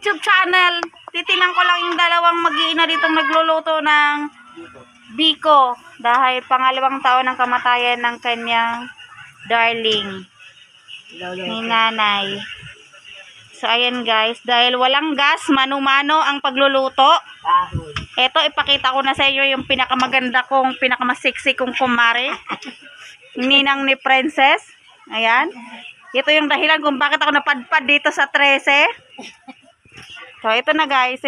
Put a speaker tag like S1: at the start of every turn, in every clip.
S1: YouTube channel. Titingnan ko lang yung dalawang mag-iina ditong nagluluto ng biko. Dahil pangalawang taon ng kamatayan ng kanyang darling. Ni nanay. So, ayan guys. Dahil walang gas, mano-mano ang pagluluto. Ito, ipakita ko na sa iyo yung pinakamaganda kong, pinakamasexy kong kumare. Ninang ni Princess. Ayan. Ito yung dahilan kung bakit ako napadpad dito sa 13. So, ito na guys.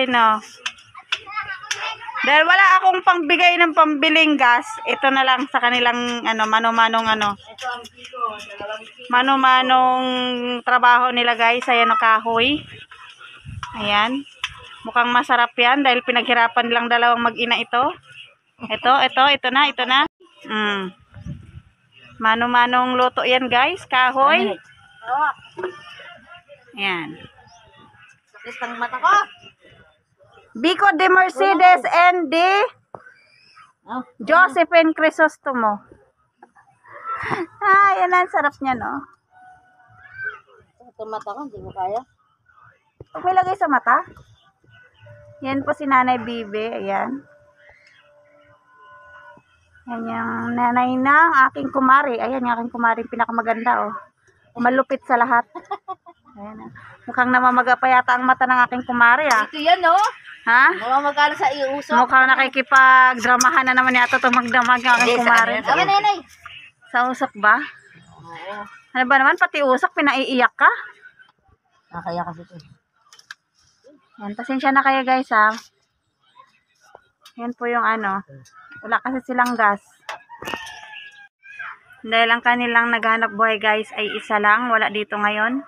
S1: Dahil wala akong pangbigay ng pambiling gas, ito na lang sa kanilang mano-manong trabaho nila guys. Ayan o, kahoy. Ayan. Mukhang masarap yan dahil pinaghirapan lang dalawang mag-ina ito. Ito na. Mano-manong luto yan guys. Kahoy. Ayan.
S2: Isang mata ko.
S1: Biko de Mercedes and de Josephine Crisostomo. Yan ang sarap niya, no?
S2: Itong mata ko, hindi mo kaya.
S1: Huwag may lagay sa mata. Yan po si Nanay Bibi. Ayan. Yan yung nanay ng aking kumari. Ayan yung aking kumari. Pinakamaganda, oh. Malupit sa lahat. Ayan. Mukhang namamaga pa yata ang mata ng aking kumari, ah.
S2: Ito yan, no?
S1: Ha?
S2: Namamagana sa iusok.
S1: Mukhang nakikipagdramahan na naman yata itong magdamag ng aking kumari.
S2: Sabi, nanay.
S1: Sa usok ba?
S2: Oo.
S1: Ano ba naman? Pati usok, pinaiiyak ka?
S2: Nakaya kasi ito.
S1: Yan, pasensya na kayo guys, ha. Yan po yung wala kasi silang gas. Dahil ang kanilang naghanap buhay guys ay isa lang, wala dito ngayon.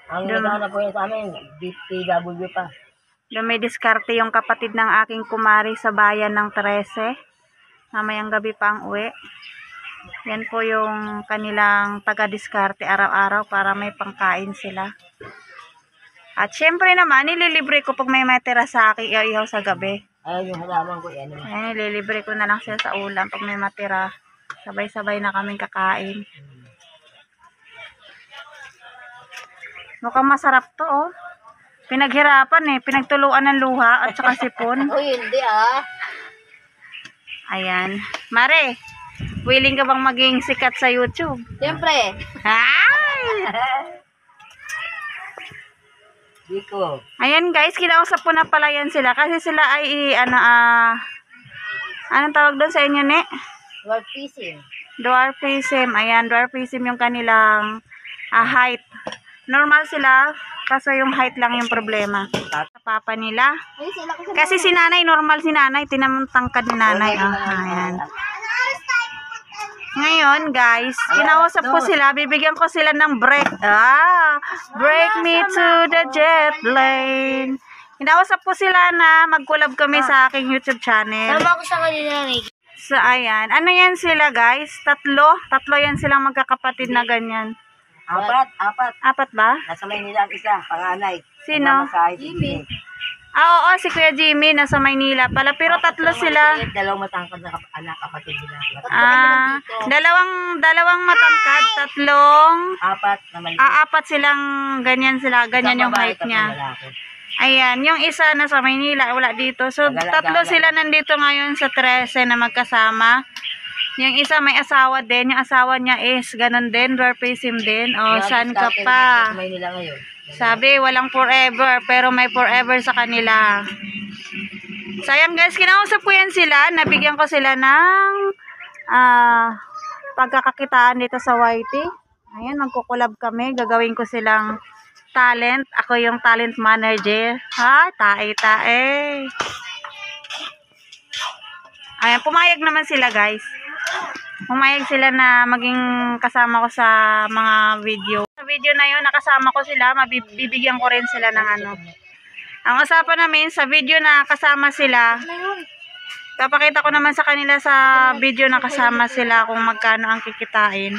S2: Ang naghanap buhay sa amin, DPW pa.
S1: Dumidiskarte yung kapatid ng aking kumari sa bayan ng 13. Mamayang gabi pa ang uwi. Yan po yung kanilang taga-diskarte araw-araw para may pangkain sila. At syempre naman, nililibre ko pag may matira sa akin ihaw sa gabi.
S2: Ayun yung halaman ko yan.
S1: Nililibre ko na lang siya sa ulam pag may matira. Sabay-sabay na kaming kakain. Mukhang masarap to, oh. Pinaghirapan, pinagtuluan ng luha at saka sipon.
S2: Uy, hindi ah.
S1: Ayan. Mare, willing ka bang maging sikat sa YouTube?
S2: Siyempre.
S1: Ay!
S2: Biko.
S1: Ayan guys, kinausap ko na pala yan sila. Kasi sila ay, anong tawag doon sa inyo, ne?
S2: Dwarfism.
S1: Dwarfism. Ayan, dwarfism yung kanilang height. Normal sila, kaso yung height lang yung problema. Sa papa nila.
S2: Ay, sila
S1: Kasi si nanay, normal si nanay. Tinamtangkad ni nanay. Ayan. Ngayon, guys, kinausap ko sila. Bibigyan ko sila ng break. Break me to the jet plane. Kinausap ko sila na mag-collab kami sa aking YouTube channel.
S2: Sama ko sa kanila, Rick.
S1: So, ayan. Ano yan sila, guys? Tatlo yan silang magkakapatid na ganyan.
S2: Apat
S1: ba?
S2: Nasa Maynila ang isa, panganay.
S1: Sino?
S2: Jimmy.
S1: Oo, si Kuya Jimmy nasa Maynila pala. Pero tatlo sila.
S2: Dalawang matangkad na anak, kapatid nila.
S1: Dalawang matangkad, tatlong.
S2: Apat na maliit.
S1: Apat silang ganyan sila. Ganyan yung height niya. Ayan, yung isa nasa Maynila, wala dito. So, tatlo sila nandito ngayon sa 13 na magkasama. Yung isa may asawa din. Yung asawa niya is ganun din, dwarfism din. O, saan ka pa? Sabi, walang forever, pero may forever sa kanila. Sayang guys, kinausap ko yan sila. Nabigyan ko sila ng pagkakakitaan dito sa YT. Ayan, magkukulab kami. Gagawin ko silang talent. Ako yung talent manager. Ha? Tae-tae. Ayan, pumayag naman sila guys. Pumayag sila na maging kasama ko sa mga video. Sa video na yun, nakasama ko sila. Mabibigyan ko rin sila ng Ang usapan namin sa video na kasama sila, papakita ko naman sa kanila sa video na kasama sila kung magkano ang kikitain.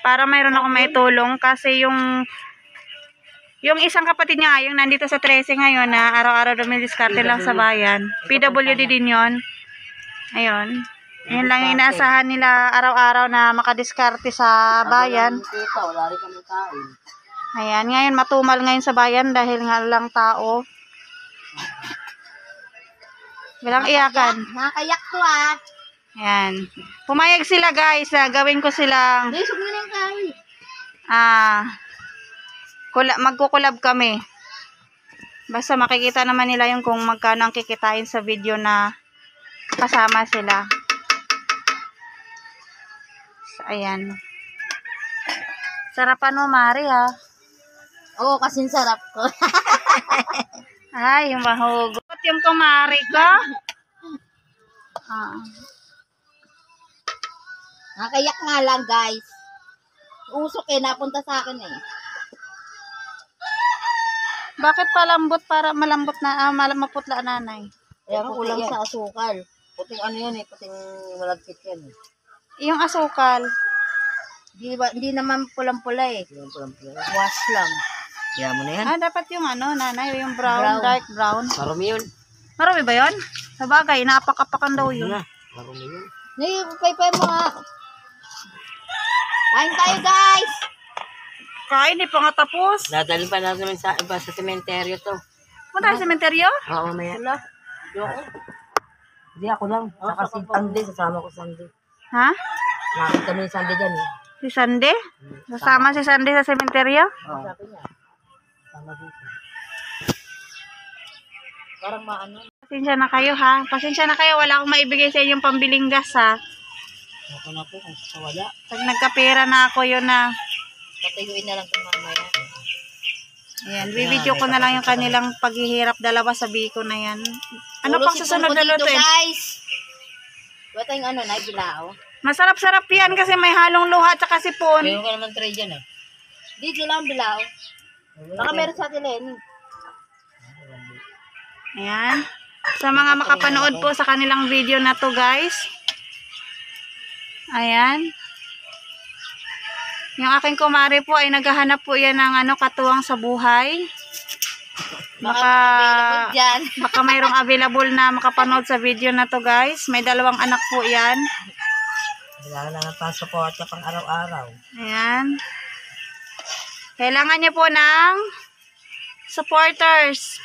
S1: Para mayroon ako may tulong kasi yung isang kapatid niya yung nandito sa 13 ngayon na araw-araw dumidiskarte lang sa bayan. PWD din yon. Ayun. Yan lang yung inaasahan nila araw-araw na makadiskarte sa bayan.
S2: Wala rin kami kain.
S1: Ayan, ngayon matumal ngayon sa bayan dahil nga lang tao. Walang iyakan.
S2: Nakakayak to ah.
S1: Ayan. Pumayag sila guys na gawin ko silang
S2: Guys, huwag mo na yung kahit.
S1: magkukulab kami. Basta makikita naman nila yung kung magkano ang kikitain sa video na kasama sila. So, ayan. Sarapan mo, Mari, ha?
S2: Oo, kasing sarap ko.
S1: Ay, mahugot yung kumari ko.
S2: Nakakayak nga lang, guys. Usok napunta sa akin eh.
S1: Bakit palambot para malambot na, maputla nanay?
S2: Kaya kulang sa asukal. Puting ano yan eh, puting malagkit yan eh.
S1: Yung asukal.
S2: Hindi naman pulang-pula eh. Wash lang. Kaya mo na yan.
S1: Dapat yung nanay, yung brown,
S2: Brown.
S1: dark brown.
S2: Marumi yun.
S1: Marami ba yun? Sabagay, naapak-apakan daw yun.
S2: Marumi yun. Ngayon, pay mo nga. Kain tayo, guys!
S1: Kain, di pa nga tapos.
S2: Dadalhin pa natin sa iba sa sementeryo to.
S1: Punta tayo sa sementeryo?
S2: Oo, mamaya. Hindi ako lang. Saka si Sandy, sasama ko Sandy.
S1: Ha?
S2: Nakakita kami ni Sandy dyan eh.
S1: Si Sandy? Kasama si Sandy sa sementeryo?
S2: Oo. Sabi niya. Sama dito. Parang maano.
S1: Pasensya na kayo ha. Pasensya na kayo. Wala akong maibigay sa inyong pambiling gas ha.
S2: Ako na po kung wala.
S1: Pag nagkapera na ako yun na.
S2: Patayuin na lang kung mamaya.
S1: Ayan. Bibidyo ko na lang yung kanilang paghihirap. Dalawa sabi ko na yan. Ano pang susunod na luto?
S2: Guys! Wala tayong naibilao.
S1: Masarap-sarap yan kasi may halong luha at saka sipon.
S2: Meron ka naman tray dyan eh. Dito lang bilao. Baka meron sa atin Lenny.
S1: Ayan. Sa mga makapanood po sa kanilang video na to guys. Ayan. Yung aking kumari po ay naghahanap po yan ng katuwang sa buhay. Baka mayroong available na makapanood sa video na to guys. May 2 anak po yan.
S2: Kailangan na ng pang-support sa pang-araw-araw.
S1: Ayan. Kailangan niya po ng supporters.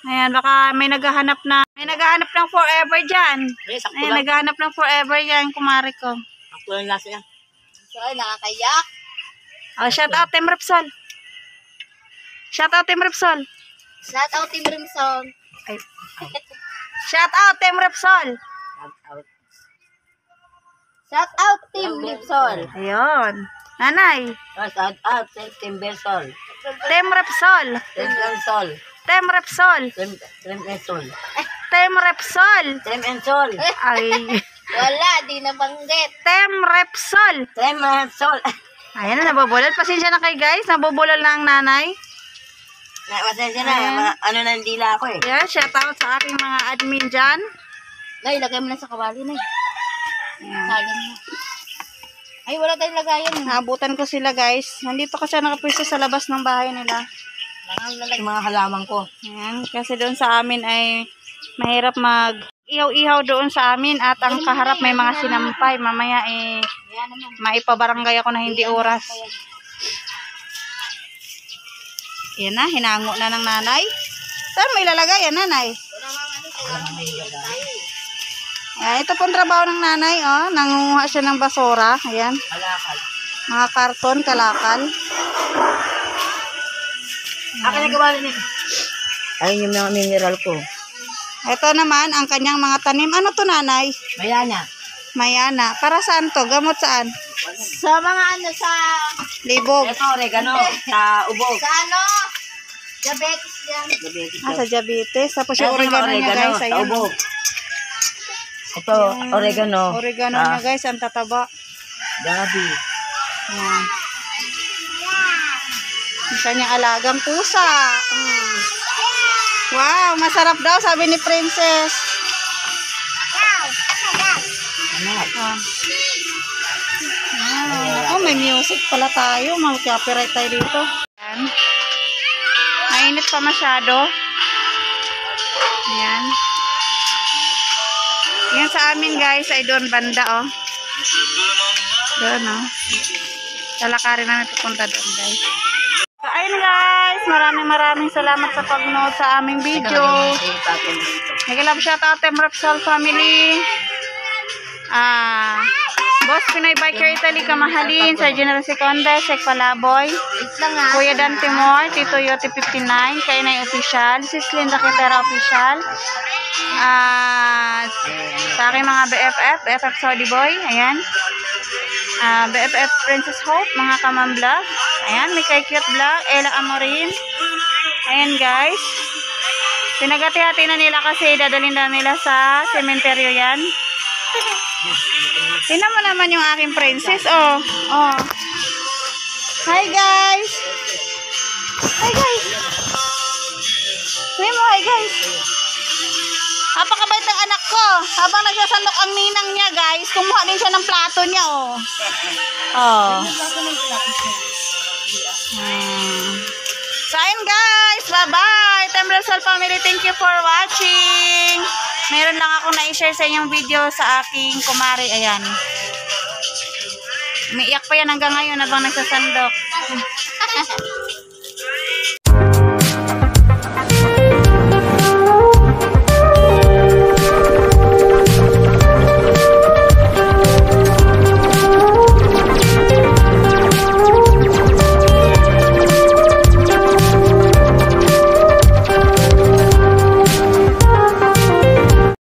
S1: Ayan, baka may naghahanap ng forever dyan.
S2: Yes,
S1: Ayan, naghahanap ng forever dyan, kumari ko.
S2: Ako lang lasa yan. So, nakakayak.
S1: Shout out Team Repsol. Shout out Team Repsol.
S2: Shout out Team Rimson.
S1: Shout out Team Repsol.
S2: Shout out Team Rimson.
S1: Ayun. Nanay.
S2: Shout out Team Bersol.
S1: Team Repsol.
S2: Team Rimson.
S1: Team Repsol.
S2: Team Ensol.
S1: Team Repsol.
S2: Team Ensol.
S1: Ay.
S2: Wala, di nabanggit.
S1: Team Repsol.
S2: Team Ensol.
S1: Ayan na, nabubulol. Pasensya na kayo guys. Nabubulol na ang nanay.
S2: Masensya na. Ano na hindi la ako eh.
S1: Yeah, shout out sa aking mga admin dyan.
S2: Nay, lagay mo na sa kawali na.
S1: Ayan.
S2: Salin mo. Ay, wala tayong lagayan.
S1: Naabutan ko sila guys. Nandito kasi nakapwesto sa labas ng bahay nila.
S2: Yung mga halaman ko.
S1: Ayan, kasi doon sa amin ay mahirap mag ihaw-ihaw doon sa amin at ang kaharap may mga sinampay. Mamaya maipabarangay ako na hindi oras. Yan na, hinango na ng nanay. Saan mo ilalagay yan, nanay? Ayan, ito pong trabaho ng nanay, oh. Nangunguha siya ng basura. Ayan.
S2: Kalakal.
S1: Mga karton, kalakal.
S2: Akin na kawali nito. Ayun yung mga mineral ko.
S1: Ito naman, ang kanyang mga tanim. Ano to, nanay?
S2: Mayana.
S1: Mayana. Para saan to? Gamot saan?
S2: Sa mga sa...
S1: Libog.
S2: Ito, oregano. Sa ubog. Sa diabetes yan.
S1: Sa diabetes. Tapos yung oregano niya, guys.
S2: Sa
S1: Ayan.
S2: ubog. Ito, oregano.
S1: Oregano niya, guys. Ang tataba.
S2: Gabi.
S1: Ayan. Ang kanyang alagang pusa. Wow, masarap daw, sabi ni Princess. Oh, may music pala tayo. Mag-copyright tayo dito. Ayan. Mainit pa masyado. Ayan. Yan sa amin guys ay doon banda oh. Doon oh. Lalakarin namin pupunta doon, guys. So, ayun guys, maraming salamat sa pag-nood sa aming video. Nag-love shout out Team Repsol family. Boss Pinoy Biker Italy, kamahalin, sa General Seconda, Sek Palaboy, Kuya Dan Timor, Tito Yote 59, Kainay Official, Sis Linda Quintero Official, sa aking mga BFF Saudi Boy, ayan, BFF Princess Hope, mga Kamam Vlog, ayan, may kay Cute Vlog, Ella Amorin, ayan guys, pinagati-hati na nila kasi dadalhin na nila sa sementeryo yan. Tingnan mo naman yung aking princess, oh. Hi guys. Hi guys. Sabi mo, hi guys. Napakabait ng anak ko. Habang nagsasandok ang ninang niya, guys, kumuha din siya ng plato niya, oh. So, ayun guys. Bye-bye. Team Repsol family, thank you for watching. Meron lang ako na-share sa inyong video sa aking kumari. Ayan. Umiiyak pa yan hanggang ngayon habang nagsasandok.